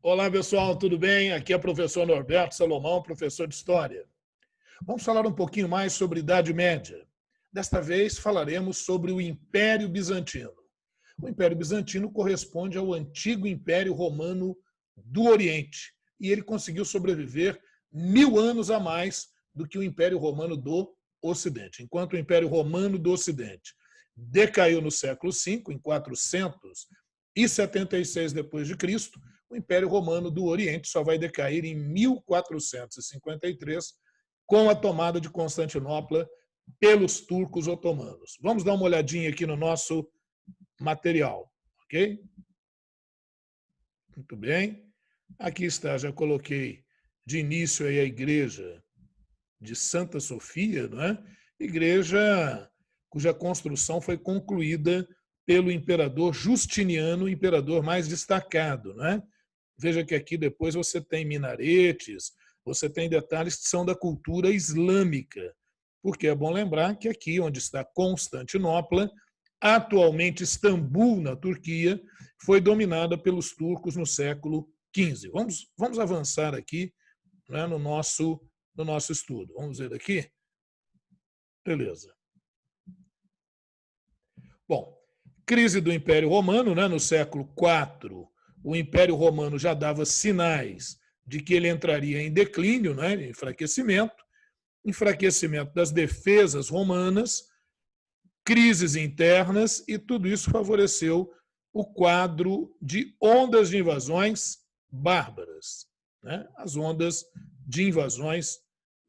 Olá, pessoal, tudo bem? Aqui é o professor Norberto Salomão, professor de História. Vamos falar um pouquinho mais sobre Idade Média. Desta vez falaremos sobre o Império Bizantino. O Império Bizantino corresponde ao antigo Império Romano do Oriente e ele conseguiu sobreviver 1000 anos a mais do que o Império Romano do Ocidente. Enquanto o Império Romano do Ocidente decaiu no século V, em 476 depois de Cristo, o Império Romano do Oriente só vai decair em 1453, com a tomada de Constantinopla pelos turcos otomanos. Vamos dar uma olhadinha aqui no nosso material, ok? Muito bem. Aqui está, já coloquei de início aí a igreja de Santa Sofia, não é? Igreja cuja construção foi concluída pelo imperador Justiniano, o imperador mais destacado, não é? Veja que aqui depois você tem minaretes, você tem detalhes que são da cultura islâmica, porque é bom lembrar que aqui onde está Constantinopla, atualmente Istambul, na Turquia, foi dominada pelos turcos no século XV. Vamos avançar aqui, né, no nosso estudo. Vamos ver aqui? Beleza. Bom, crise do Império Romano, né, no século IV, o Império Romano já dava sinais de que ele entraria em declínio, né, enfraquecimento das defesas romanas, crises internas, e tudo isso favoreceu o quadro de ondas de invasões bárbaras, né, as ondas de invasões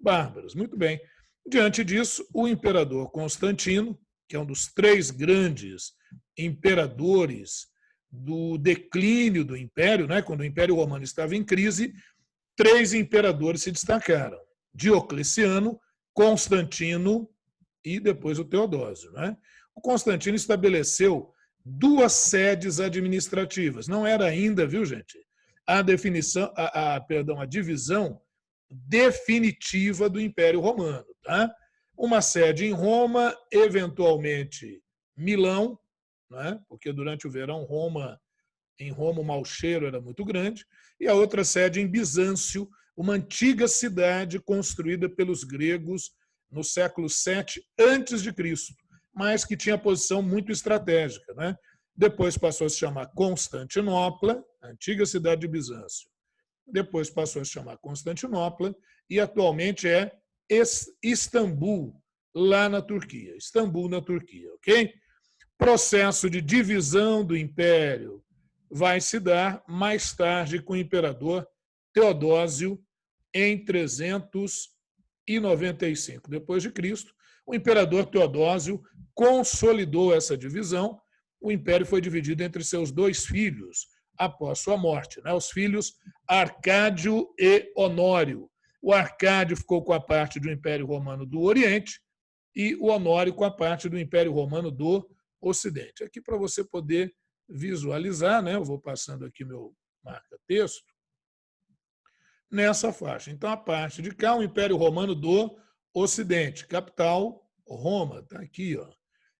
bárbaras. Muito bem. Diante disso, o imperador Constantino, que é um dos três grandes imperadores do declínio do Império, né, quando o Império Romano estava em crise, três imperadores se destacaram: Diocleciano, Constantino e depois o Teodósio. Né? O Constantino estabeleceu duas sedes administrativas. Não era ainda, viu, gente, a divisão definitiva do Império Romano. Tá? Uma sede em Roma, eventualmente Milão, né? Porque durante o verão em Roma o mau cheiro era muito grande, e a outra sede em Bizâncio, uma antiga cidade construída pelos gregos no século VII a.C., mas que tinha posição muito estratégica. Né? Depois passou a se chamar Constantinopla, a antiga cidade de Bizâncio. Depois passou a se chamar Constantinopla e atualmente é Istambul, lá na Turquia. Istambul, na Turquia, ok? Processo de divisão do império vai se dar mais tarde com o imperador Teodósio em 395 depois de Cristo. O imperador Teodósio consolidou essa divisão. O império foi dividido entre seus dois filhos após sua morte, né? Os filhos Arcádio e Honório. O Arcádio ficou com a parte do Império Romano do Oriente e o Honório com a parte do Império Romano do Ocidente. Aqui para você poder visualizar, né? Eu vou passando aqui meu marca-texto, nessa faixa. Então, a parte de cá, o Império Romano do Ocidente, capital Roma, está aqui, ó.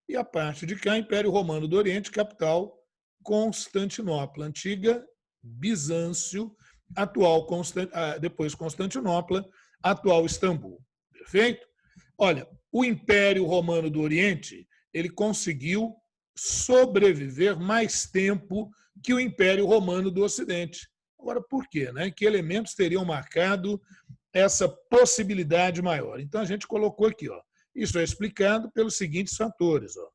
E a parte de cá, Império Romano do Oriente, capital Constantinopla, antiga Bizâncio, depois Constantinopla, atual Istambul. Perfeito? Olha, o Império Romano do Oriente, ele conseguiu sobreviver mais tempo que o Império Romano do Ocidente. Agora, por quê? Né? Que elementos teriam marcado essa possibilidade maior? Então, a gente colocou aqui, ó. Isso é explicado pelos seguintes fatores. Ó.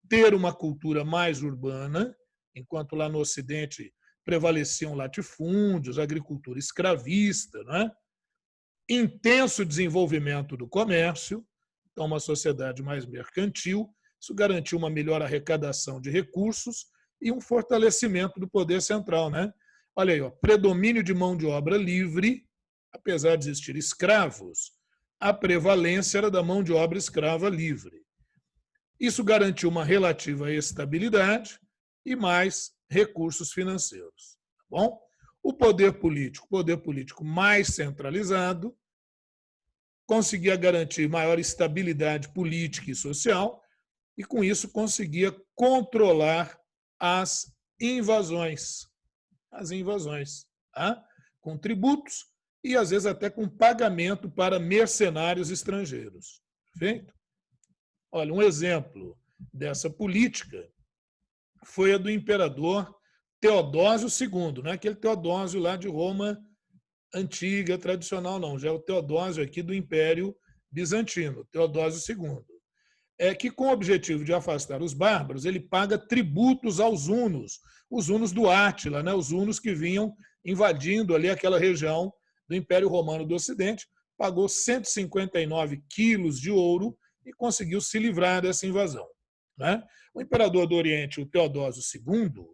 Ter uma cultura mais urbana, enquanto lá no Ocidente prevaleciam latifúndios, agricultura escravista, né? Intenso desenvolvimento do comércio, então uma sociedade mais mercantil, isso garantiu uma melhor arrecadação de recursos e um fortalecimento do poder central. Né? Olha aí, ó, predomínio de mão de obra livre, apesar de existir escravos, a prevalência era da mão de obra escrava livre. Isso garantiu uma relativa estabilidade e mais recursos financeiros. Tá bom? O poder político mais centralizado, conseguia garantir maior estabilidade política e social e, com isso, conseguia controlar as invasões. As invasões. tá? Com tributos e, às vezes, até com pagamento para mercenários estrangeiros. Perfeito? Olha, um exemplo dessa política foi a do imperador Teodósio II, não é aquele Teodósio lá de Roma antiga, tradicional, não. Já é o Teodósio aqui do Império Bizantino, Teodósio II. É que, com o objetivo de afastar os bárbaros, ele paga tributos aos hunos, os hunos do Átila, né? Os hunos que vinham invadindo ali aquela região do Império Romano do Ocidente, pagou 159 quilos de ouro e conseguiu se livrar dessa invasão. Né? O imperador do Oriente, o Teodósio II,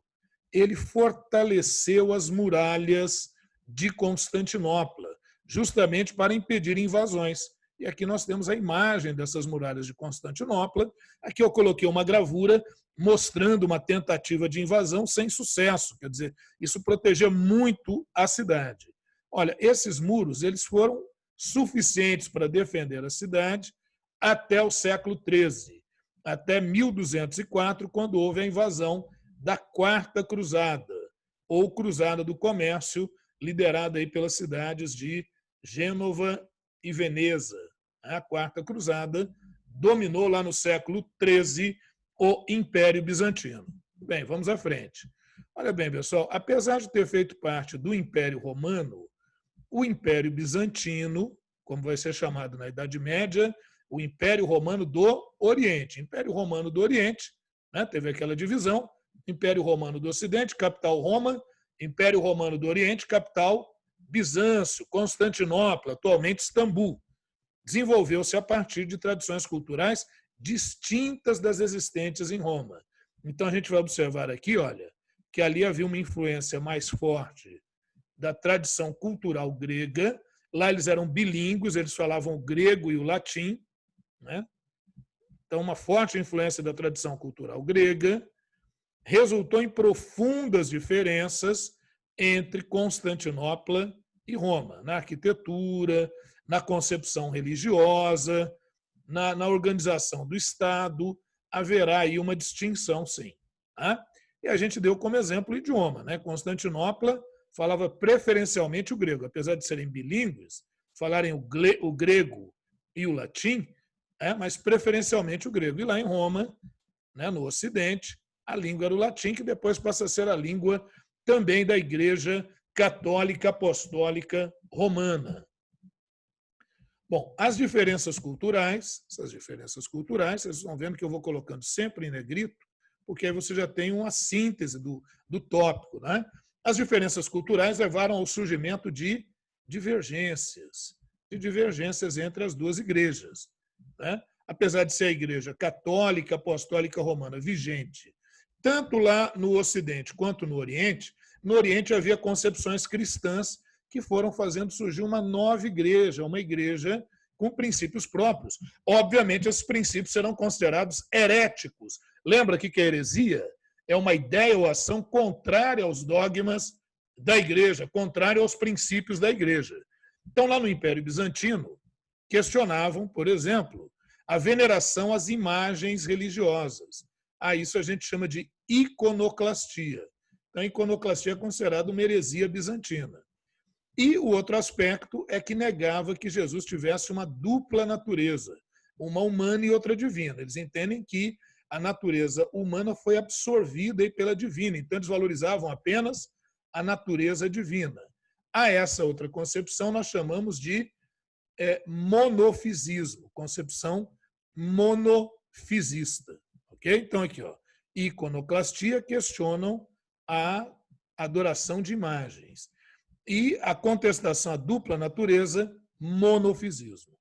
ele fortaleceu as muralhas de Constantinopla, justamente para impedir invasões. E aqui nós temos a imagem dessas muralhas de Constantinopla. Aqui eu coloquei uma gravura mostrando uma tentativa de invasão sem sucesso. Quer dizer, isso protegia muito a cidade. Olha, esses muros eles foram suficientes para defender a cidade até o século XIII, até 1204, quando houve a invasão da Quarta Cruzada, ou Cruzada do Comércio, liderada aí pelas cidades de Gênova e Veneza. A Quarta Cruzada dominou lá no século XIII o Império Bizantino. Bem, vamos à frente. Olha bem, pessoal, apesar de ter feito parte do Império Romano, o Império Bizantino, como vai ser chamado na Idade Média, o Império Romano do Oriente. Império Romano do Oriente, né, teve aquela divisão, Império Romano do Ocidente, capital Roma, Império Romano do Oriente, capital Bizâncio, Constantinopla, atualmente Istambul. Desenvolveu-se a partir de tradições culturais distintas das existentes em Roma. Então, a gente vai observar aqui, olha, que ali havia uma influência mais forte da tradição cultural grega. Lá eles eram bilíngues, eles falavam o grego e o latim, né? Então, uma forte influência da tradição cultural grega resultou em profundas diferenças entre Constantinopla e Roma, na arquitetura, na concepção religiosa, na organização do Estado, haverá aí uma distinção, sim. Tá? E a gente deu como exemplo o idioma. Né? Constantinopla falava preferencialmente o grego, apesar de serem bilíngues, falarem o grego e o latim, mas preferencialmente o grego. E lá em Roma, né, no Ocidente, a língua era o latim, que depois passa a ser a língua também da Igreja Católica Apostólica Romana. Bom, as diferenças culturais, essas diferenças culturais, vocês estão vendo que eu vou colocando sempre em negrito, porque aí você já tem uma síntese do tópico. Né? As diferenças culturais levaram ao surgimento de divergências entre as duas igrejas. Né? Apesar de ser a Igreja Católica Apostólica Romana vigente, tanto lá no Ocidente quanto no Oriente havia concepções cristãs que foram fazendo surgir uma nova igreja, uma igreja com princípios próprios. Obviamente, esses princípios serão considerados heréticos. Lembra que a heresia é uma ideia ou ação contrária aos dogmas da igreja, contrária aos princípios da igreja. Então, lá no Império Bizantino, questionavam, por exemplo, a veneração às imagens religiosas. A isso a gente chama de iconoclastia. Então, a iconoclastia é considerada uma heresia bizantina. E o outro aspecto é que negava que Jesus tivesse uma dupla natureza, uma humana e outra divina. Eles entendem que a natureza humana foi absorvida pela divina, então eles valorizavam apenas a natureza divina. A essa outra concepção nós chamamos de monofisismo, concepção monofisista. Okay? Então, aqui, ó, iconoclastia questionam a adoração de imagens. E a contestação à dupla natureza, monofisismo.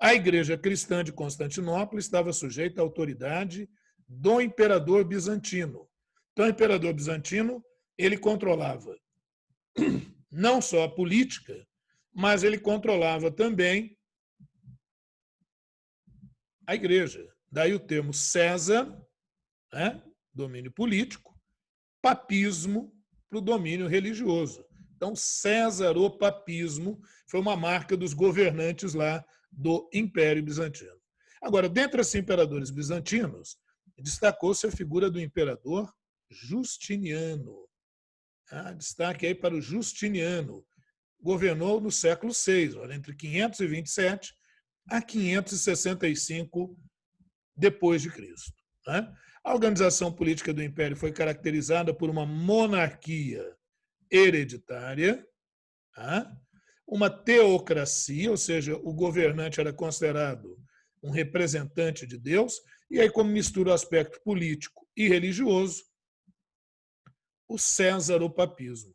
A Igreja Cristã de Constantinopla estava sujeita à autoridade do imperador bizantino. Então, o imperador bizantino ele controlava não só a política, mas ele controlava também a igreja. Daí o termo César, né, domínio político, papismo para o domínio religioso. Então, Césaropapismo foi uma marca dos governantes lá do Império Bizantino. Agora, dentre esses imperadores bizantinos, destacou-se a figura do imperador Justiniano. Destaque aí para o Justiniano. Governou no século VI, entre 527 a 565 depois de Cristo. A organização política do Império foi caracterizada por uma monarquia hereditária, uma teocracia, ou seja, o governante era considerado um representante de Deus, e aí, como mistura o aspecto político e religioso, o césaropapismo.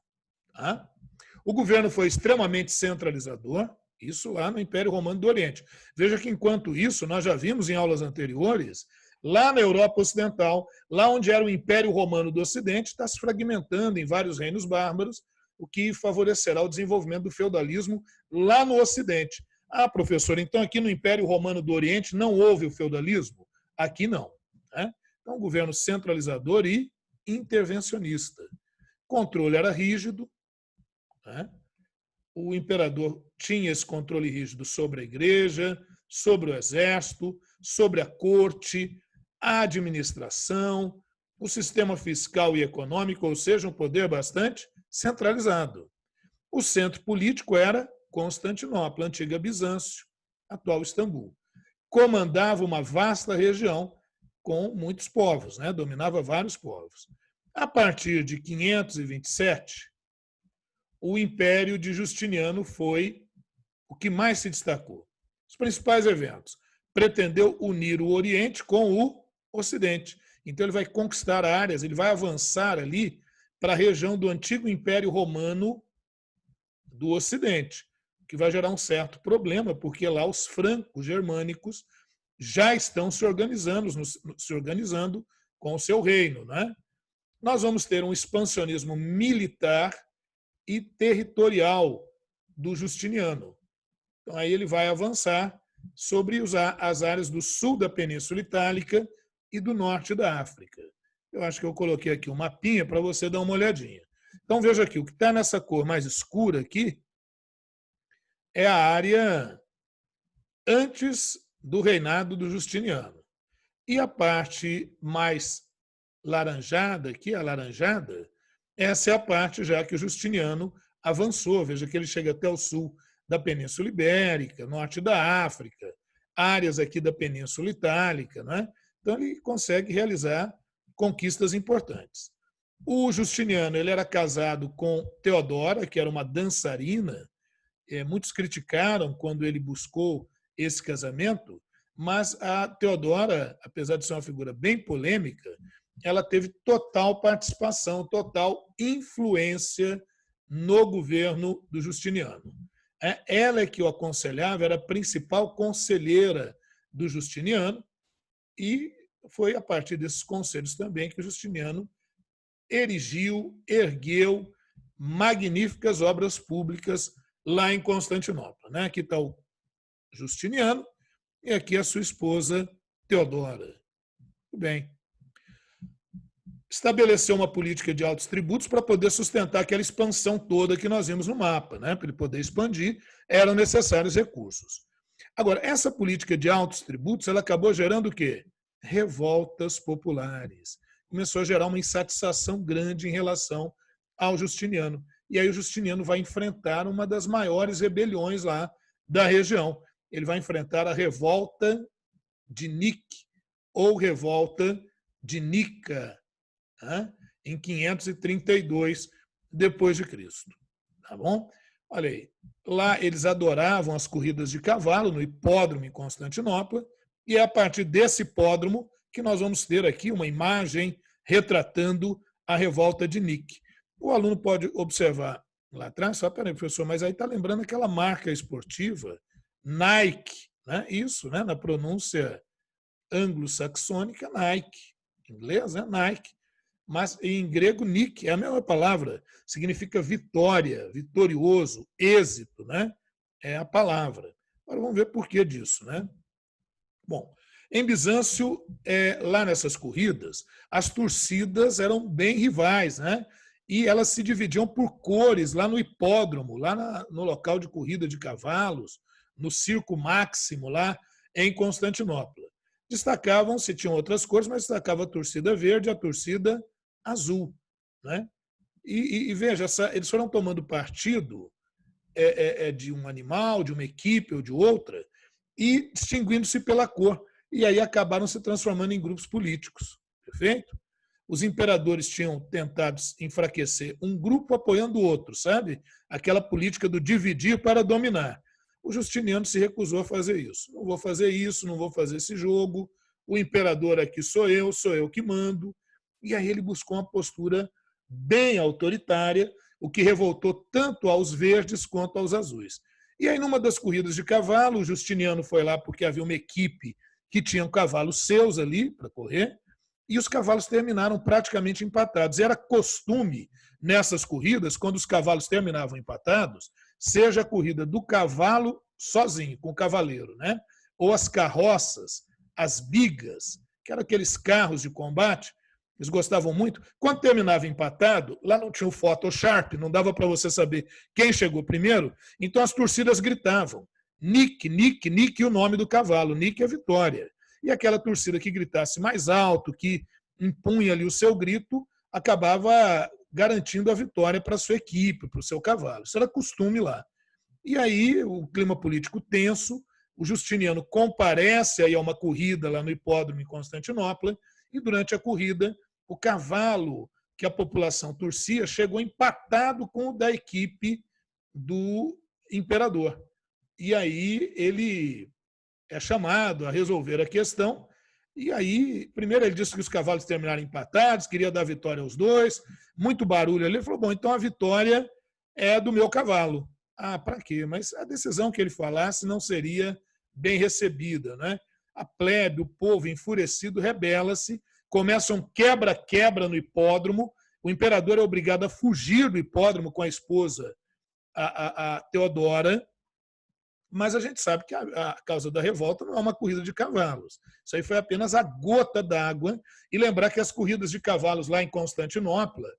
O governo foi extremamente centralizador, isso lá no Império Romano do Oriente. Veja que, enquanto isso, nós já vimos em aulas anteriores, lá na Europa Ocidental, lá onde era o Império Romano do Ocidente, está se fragmentando em vários reinos bárbaros, o que favorecerá o desenvolvimento do feudalismo lá no Ocidente. Professor, então aqui no Império Romano do Oriente não houve o feudalismo? Aqui não. Então, governo centralizador e intervencionista. O controle era rígido, o imperador tinha esse controle rígido sobre a igreja, sobre o exército, sobre a corte, a administração, o sistema fiscal e econômico, ou seja, um poder bastante centralizado. O centro político era Constantinopla, antiga Bizâncio, atual Istambul. Comandava uma vasta região com muitos povos, dominava vários povos. A partir de 527, o Império de Justiniano foi o que mais se destacou. Os principais eventos. Pretendeu unir o Oriente com o Ocidente. Então, ele vai conquistar áreas, ele vai avançar ali para a região do antigo Império Romano do Ocidente, que vai gerar um certo problema, porque lá os francos germânicos já estão se organizando com o seu reino. Nós vamos ter um expansionismo militar e territorial do Justiniano. Então, aí ele vai avançar sobre as áreas do sul da Península Itálica e do norte da África. Eu acho que eu coloquei aqui um mapinha para você dar uma olhadinha. Então, veja aqui, o que está nessa cor mais escura aqui é a área antes do reinado do Justiniano. E a parte mais laranjada aqui, alaranjada, essa é a parte já que o Justiniano avançou. Veja que ele chega até o sul da Península Ibérica, norte da África, áreas aqui da Península Itálica. Então, ele consegue realizar conquistas importantes. O Justiniano ele era casado com Teodora, que era uma dançarina. Muitos criticaram quando ele buscou esse casamento, mas a Teodora, apesar de ser uma figura bem polêmica, ela teve total participação, total influência no governo do Justiniano. Ela é que o aconselhava, era a principal conselheira do Justiniano, e foi a partir desses conselhos também que o Justiniano ergueu magníficas obras públicas lá em Constantinopla. Aqui está o Justiniano e aqui a sua esposa Teodora. Muito bem. Estabeleceu uma política de altos tributos para poder sustentar aquela expansão toda que nós vimos no mapa. Para ele poder expandir, eram necessários recursos. Agora, essa política de altos tributos ela acabou gerando o quê? Revoltas populares. Começou a gerar uma insatisfação grande em relação ao Justiniano. E aí o Justiniano vai enfrentar uma das maiores rebeliões lá da região. Ele vai enfrentar a revolta de Nice, ou revolta de Nica, em 532 depois de Cristo. Tá bom? Olha aí. Lá eles adoravam as corridas de cavalo no hipódromo em Constantinopla, e é a partir desse hipódromo que nós vamos ter aqui uma imagem retratando a revolta de Nice. O aluno pode observar lá atrás, só peraí, professor, mas aí está lembrando aquela marca esportiva, Nike, isso, na pronúncia anglo-saxônica, Nike. Em inglês, Nike. Mas em grego, Nike é a mesma palavra, significa vitória, vitorioso, êxito, é a palavra. Agora vamos ver por que disso. Bom, em Bizâncio, lá nessas corridas, as torcidas eram bem rivais, e elas se dividiam por cores lá no hipódromo, lá no local de corrida de cavalos, no Circo Máximo, lá em Constantinopla. Destacavam-se, tinham outras cores, mas destacava a torcida verde e a torcida azul. E veja, eles foram tomando partido de um animal, de uma equipe ou de outra, e distinguindo-se pela cor. E aí acabaram se transformando em grupos políticos. Perfeito? Os imperadores tinham tentado enfraquecer um grupo apoiando o outro, sabe? Aquela política do dividir para dominar. O Justiniano se recusou a fazer isso. Não vou fazer isso, não vou fazer esse jogo. O imperador aqui sou eu que mando. E aí ele buscou uma postura bem autoritária, o que revoltou tanto aos verdes quanto aos azuis. E aí, numa das corridas de cavalo, o Justiniano foi lá porque havia uma equipe que tinha cavalos seus ali para correr, e os cavalos terminaram praticamente empatados. Era costume, nessas corridas, quando os cavalos terminavam empatados, seja a corrida do cavalo sozinho, com o cavaleiro, né? Ou as carroças, as bigas, que eram aqueles carros de combate, eles gostavam muito. Quando terminava empatado, lá não tinha o Photoshop, não dava para você saber quem chegou primeiro, então as torcidas gritavam Nick, Nick, Nick, e o nome do cavalo, Nick é vitória. E aquela torcida que gritasse mais alto, que impunha ali o seu grito, acabava garantindo a vitória para a sua equipe, para o seu cavalo. Isso era costume lá. E aí, o clima político tenso, o Justiniano comparece aí a uma corrida lá no hipódromo em Constantinopla, e durante a corrida, o cavalo que a população torcia chegou empatado com o da equipe do imperador. E aí ele é chamado a resolver a questão. E aí, primeiro ele disse que os cavalos terminaram empatados, queria dar vitória aos dois, muito barulho ali. Ele falou, bom, então a vitória é do meu cavalo. Ah, para quê? Mas a decisão que ele falasse não seria bem recebida, né? A plebe, o povo enfurecido, rebela-se, começa um quebra-quebra no hipódromo, o imperador é obrigado a fugir do hipódromo com a esposa, a Teodora, mas a gente sabe que a causa da revolta não é uma corrida de cavalos. Isso aí foi apenas a gota d'água. E lembrar que as corridas de cavalos lá em Constantinopla,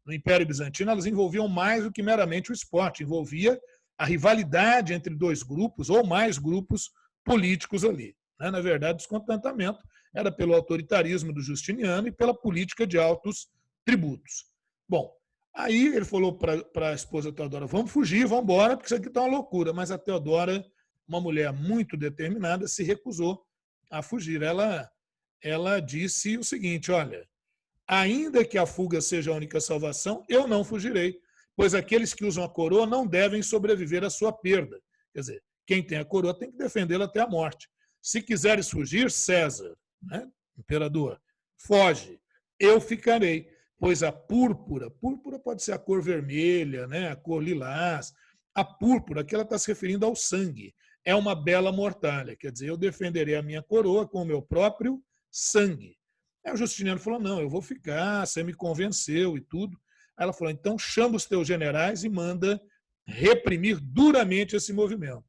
no Império Bizantino, elas envolviam mais do que meramente o esporte, envolvia a rivalidade entre dois grupos ou mais grupos políticos ali. Na verdade, o descontentamento era pelo autoritarismo do Justiniano e pela política de altos tributos. Bom, aí ele falou para a esposa Teodora, vamos fugir, vamos embora, porque isso aqui está uma loucura. Mas a Teodora, uma mulher muito determinada, se recusou a fugir. Ela disse o seguinte, olha, ainda que a fuga seja a única salvação, eu não fugirei, pois aqueles que usam a coroa não devem sobreviver à sua perda. Quer dizer, quem tem a coroa tem que defendê-la até a morte. Se quiseres fugir, César, né, imperador, foge, eu ficarei, pois a púrpura pode ser a cor vermelha, né, a cor lilás, a púrpura, que ela está se referindo ao sangue, é uma bela mortalha, quer dizer, eu defenderei a minha coroa com o meu próprio sangue. Aí o Justiniano falou, não, eu vou ficar, você me convenceu e tudo. Aí ela falou, então chama os teus generais e manda reprimir duramente esse movimento.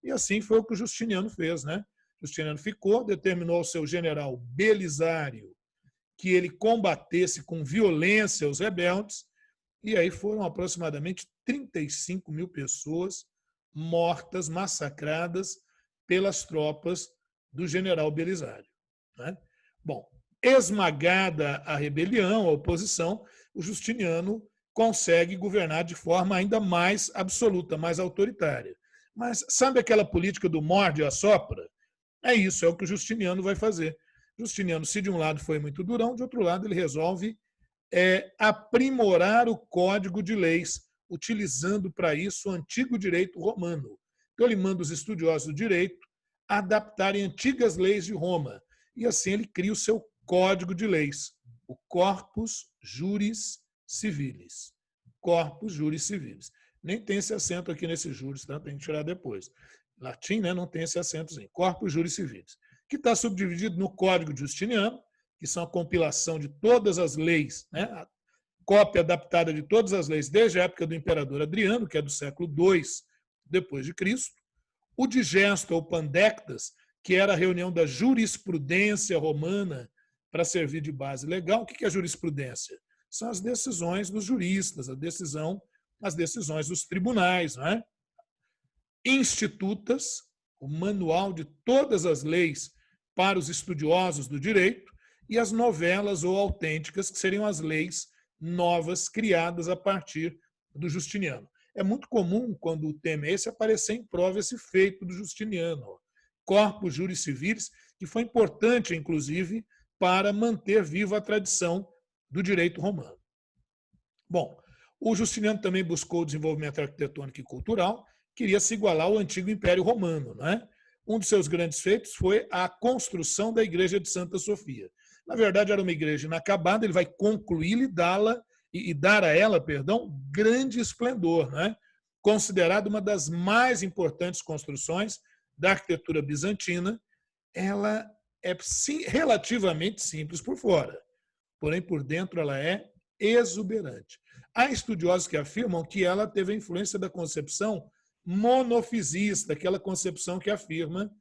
E assim foi o que o Justiniano fez, né? Justiniano ficou, determinou ao seu general Belisário que ele combatesse com violência os rebeldes, e aí foram aproximadamente 35 mil pessoas mortas, massacradas pelas tropas do general Belisário. Né? Bom, esmagada a rebelião, a oposição, o Justiniano consegue governar de forma ainda mais absoluta, mais autoritária. Mas sabe aquela política do morde e assopra? É isso, é o que o Justiniano vai fazer. Justiniano, se de um lado foi muito durão, de outro lado ele resolve aprimorar o código de leis, utilizando para isso o antigo direito romano. Então ele manda os estudiosos do direito adaptarem antigas leis de Roma. E assim ele cria o seu código de leis, o Corpus Juris Civilis. Corpus Juris Civilis. Nem tem esse acento aqui nesse juris, tá? Tem que tirar depois. Latim, né, não tem esse acentozinho. Corpus Juris Civilis, que está subdividido no Código Justiniano, que são a compilação de todas as leis, né, a cópia adaptada de todas as leis desde a época do imperador Adriano, que é do século II depois de Cristo. O Digesto, ou Pandectas, que era a reunião da jurisprudência romana para servir de base legal. O que é jurisprudência? São as decisões dos juristas, as decisões dos tribunais, não é? Institutas, o manual de todas as leis para os estudiosos do direito, e as novelas ou autênticas, que seriam as leis novas criadas a partir do Justiniano. É muito comum, quando o tema é esse, aparecer em prova esse feito do Justiniano, Corpus Juris Civilis, que foi importante, inclusive, para manter viva a tradição do direito romano. Bom, o Justiniano também buscou o desenvolvimento arquitetônico e cultural, queria se igualar ao antigo Império Romano, não é? Um dos seus grandes feitos foi a construção da Igreja de Santa Sofia. Na verdade, era uma igreja inacabada, ele vai concluí-la e dar a ela, grande esplendor, né? Considerada uma das mais importantes construções da arquitetura bizantina. Ela é relativamente simples por fora, porém por dentro ela é exuberante. Há estudiosos que afirmam que ela teve a influência da concepção monofisista, aquela concepção que afirma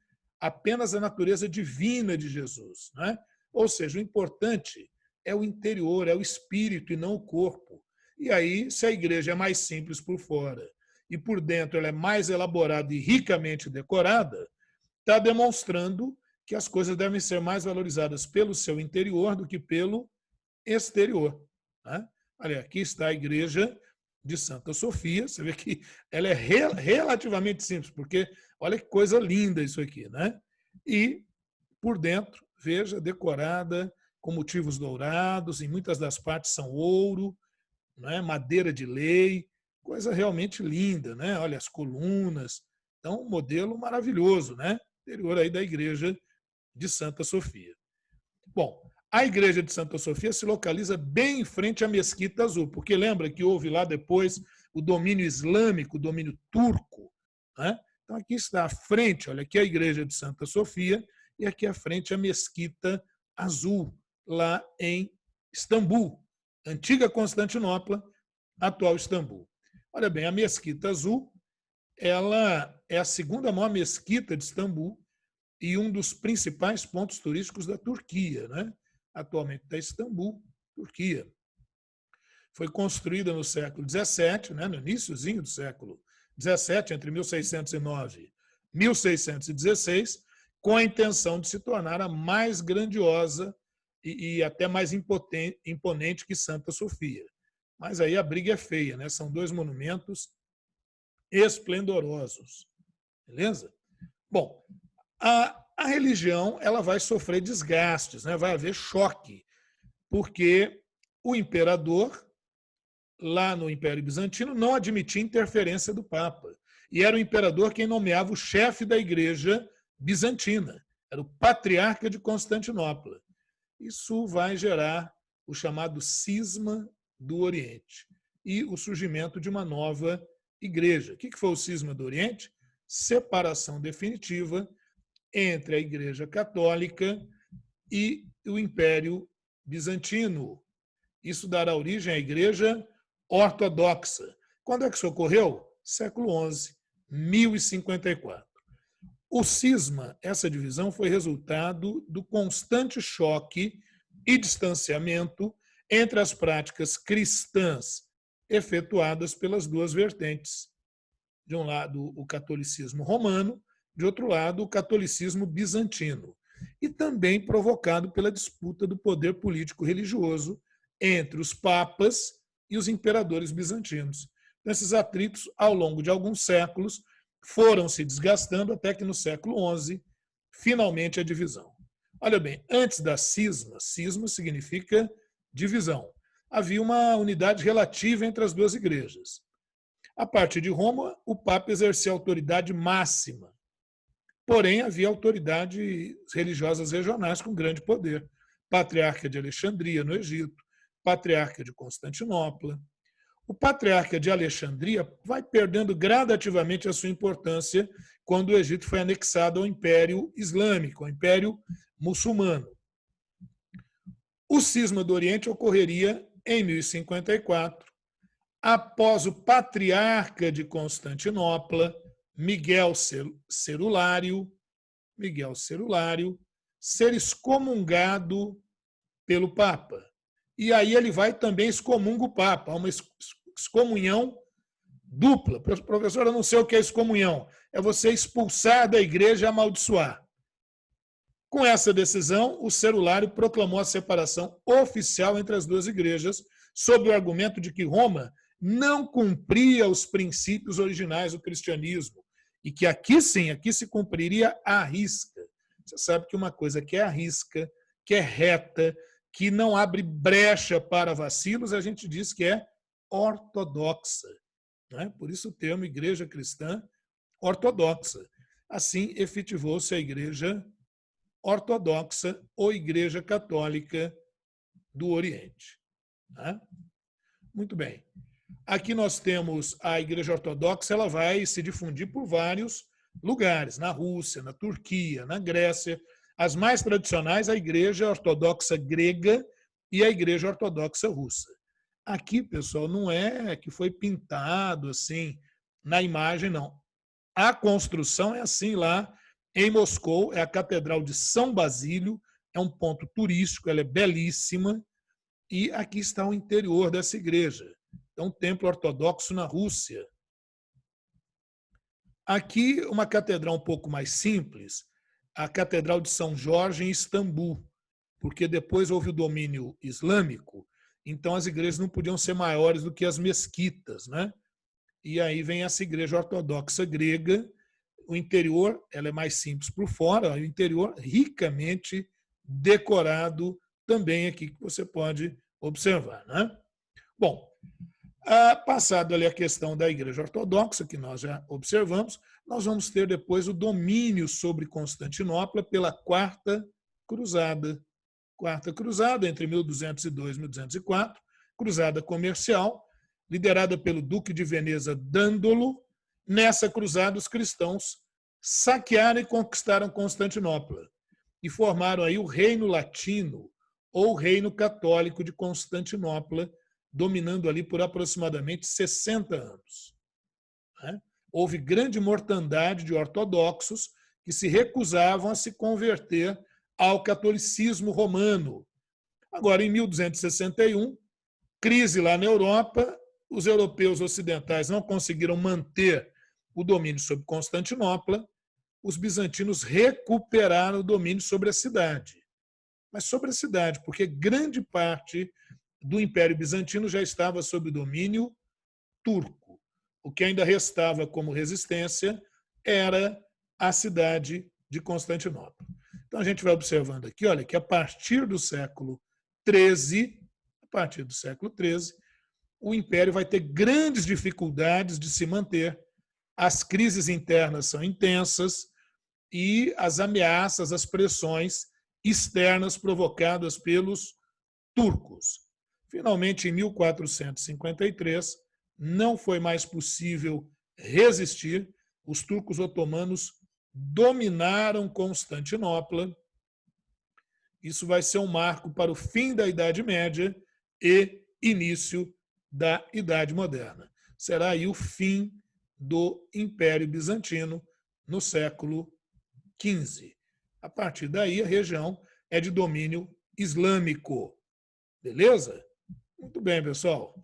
apenas a natureza divina de Jesus, né? Ou seja, o importante é o interior, é o espírito e não o corpo. E aí, se a igreja é mais simples por fora e por dentro ela é mais elaborada e ricamente decorada, está demonstrando que as coisas devem ser mais valorizadas pelo seu interior do que pelo exterior, né? Olha, aqui está a igreja de Santa Sofia, você vê que ela é relativamente simples, porque olha que coisa linda isso aqui, né? E por dentro, veja, decorada com motivos dourados, em muitas das partes são ouro, né? Madeira de lei, coisa realmente linda, né? Olha as colunas, então um modelo maravilhoso, né? Interior aí da igreja de Santa Sofia. Bom, a igreja de Santa Sofia se localiza bem em frente à Mesquita Azul, porque lembra que houve lá depois o domínio islâmico, o domínio turco, né? Então aqui está à frente, olha, aqui é a igreja de Santa Sofia e aqui à frente a Mesquita Azul, lá em Istambul, antiga Constantinopla, atual Istambul. Olha bem, a Mesquita Azul, ela é a segunda maior mesquita de Istambul e um dos principais pontos turísticos da Turquia, né? Atualmente está em Istambul, Turquia. Foi construída no século XVII, né? No iníciozinho do século XVII, entre 1609 e 1616, com a intenção de se tornar a mais grandiosa e até mais imponente que Santa Sofia. Mas aí a briga é feia, né? São dois monumentos esplendorosos. Beleza? Bom, a religião ela vai sofrer desgastes, né? Vai haver choque, porque o imperador, lá no Império Bizantino, não admitia interferência do Papa. E era o imperador quem nomeava o chefe da igreja bizantina. Era o patriarca de Constantinopla. Isso vai gerar o chamado cisma do Oriente e o surgimento de uma nova igreja. O que foi o cisma do Oriente? Separação definitiva entre a Igreja Católica e o Império Bizantino. Isso dará origem à Igreja Ortodoxa. Quando é que isso ocorreu? Século XI, 1054. O cisma, essa divisão, foi resultado do constante choque e distanciamento entre as práticas cristãs efetuadas pelas duas vertentes. De um lado, o catolicismo romano, de outro lado, o catolicismo bizantino. E também provocado pela disputa do poder político-religioso entre os papas e os imperadores bizantinos. Então, esses atritos, ao longo de alguns séculos, foram se desgastando até que no século XI, finalmente a divisão. Olha bem, antes da cisma, cisma significa divisão. Havia uma unidade relativa entre as duas igrejas. A partir de Roma, o Papa exercia autoridade máxima. Porém, havia autoridades religiosas regionais com grande poder. Patriarca de Alexandria, no Egito, Patriarca de Constantinopla. O Patriarca de Alexandria vai perdendo gradativamente a sua importância quando o Egito foi anexado ao Império Islâmico, ao Império Muçulmano. O cisma do Oriente ocorreria em 1054, após o Patriarca de Constantinopla, Miguel Cerulário, ser excomungado pelo Papa. E aí ele vai também excomunga o Papa. Há uma excomunhão dupla. Professor, eu não sei o que é excomunhão. É você expulsar da igreja e amaldiçoar. Com essa decisão, o Cerulário proclamou a separação oficial entre as duas igrejas, sob o argumento de que Roma não cumpria os princípios originais do cristianismo e que aqui sim, aqui se cumpriria à risca. Você sabe que uma coisa que é à risca, que é reta, que não abre brecha para vacilos, a gente diz que é ortodoxa. Né? Por isso o termo igreja cristã ortodoxa. Assim efetivou-se a igreja ortodoxa ou igreja católica do Oriente. Tá? Muito bem. Aqui nós temos a igreja ortodoxa, ela vai se difundir por vários lugares, na Rússia, na Turquia, na Grécia. As mais tradicionais, a igreja ortodoxa grega e a igreja ortodoxa russa. Aqui, pessoal, não é que foi pintado assim na imagem, não. A construção é assim lá em Moscou, é a Catedral de São Basílio, é um ponto turístico, ela é belíssima, e aqui está o interior dessa igreja. É um templo ortodoxo na Rússia. Aqui, uma catedral um pouco mais simples, a Catedral de São Jorge, em Istambul, porque depois houve o domínio islâmico, então as igrejas não podiam ser maiores do que as mesquitas, né? E aí vem essa igreja ortodoxa grega. O interior ela é mais simples por fora, o interior ricamente decorado também aqui, que você pode observar. Né? Bom, passado ali a questão da igreja ortodoxa, que nós já observamos, nós vamos ter depois o domínio sobre Constantinopla pela Quarta Cruzada. Quarta Cruzada, entre 1202 e 1204, cruzada comercial, liderada pelo Duque de Veneza Dandolo. Nessa cruzada, os cristãos saquearam e conquistaram Constantinopla e formaram aí o Reino Latino, ou Reino Católico de Constantinopla, dominando ali por aproximadamente 60 anos. Houve grande mortandade de ortodoxos que se recusavam a se converter ao catolicismo romano. Agora, em 1261, crise lá na Europa, os europeus ocidentais não conseguiram manter o domínio sobre Constantinopla, os bizantinos recuperaram o domínio sobre a cidade. Mas sobre a cidade, porque grande parte do Império Bizantino já estava sob domínio turco. O que ainda restava como resistência era a cidade de Constantinopla. Então a gente vai observando aqui, olha, que a partir do século XIII, o Império vai ter grandes dificuldades de se manter, as crises internas são intensas e as ameaças, as pressões externas provocadas pelos turcos. Finalmente, em 1453, não foi mais possível resistir, os turcos otomanos dominaram Constantinopla. Isso vai ser um marco para o fim da Idade Média e início da Idade Moderna. Será aí o fim do Império Bizantino no século XV. A partir daí, a região é de domínio islâmico. Beleza? Muito bem, pessoal.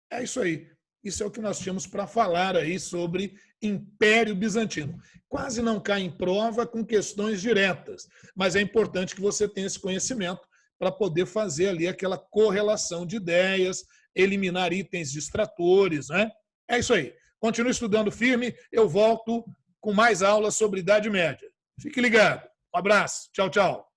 É isso aí. Isso é o que nós tínhamos para falar aí sobre Império Bizantino. Quase não cai em prova com questões diretas, mas é importante que você tenha esse conhecimento para poder fazer ali aquela correlação de ideias, eliminar itens distratores, né? É isso aí. Continue estudando firme, eu volto com mais aulas sobre Idade Média. Fique ligado. Um abraço. Tchau, tchau.